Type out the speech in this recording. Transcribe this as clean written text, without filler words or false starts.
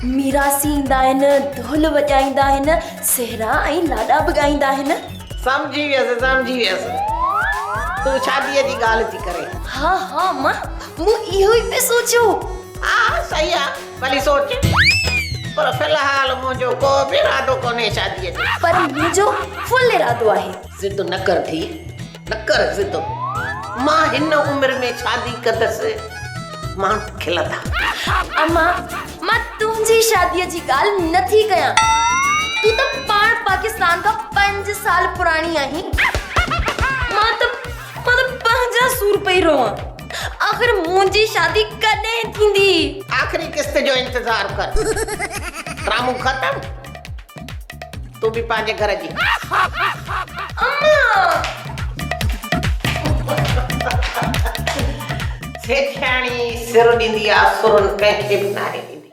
मीरासी ईंदा आहिनि, ढोल वॼाईंदा आहिनि, सेहरा ऐं लाॾा बि ॻाईंदा आहिनि। समझी वियसि। तू शादीअ जी ॻाल्हि थी करे। हाँ मां, मूं इहो ई पे सोचियो। हाँ सही आहे, भली सोच, पर फिलहाल मुंहिंजो को बि इरादो कोन्हे शादीअ जो। पर मुंहिंजो फुल इरादो आहे। ज़िद न कर थी, न कर ज़िद। मां हिन उम्र में शादी कंदसि, माण्हू खिलंदा। अम्मा, मां तुंहिंजी शादीअ जी ॻाल्हि नथी कयां। तूं त पाण पाकिस्तान खां 5 साल पुराणी आहीं। मां त पंहिंजा सूर पई रोवां। आख़िर मुंहिंजी शादी कॾहिं थींदी? आख़िरी किस्त जो इंतजार कर। ड्रामो खत्म, तू भी पंहिंजे घर जी। अम्मा, सेठाणी सिर ॾींदी आहे, सुरनि कंहिंखे बि नाहे।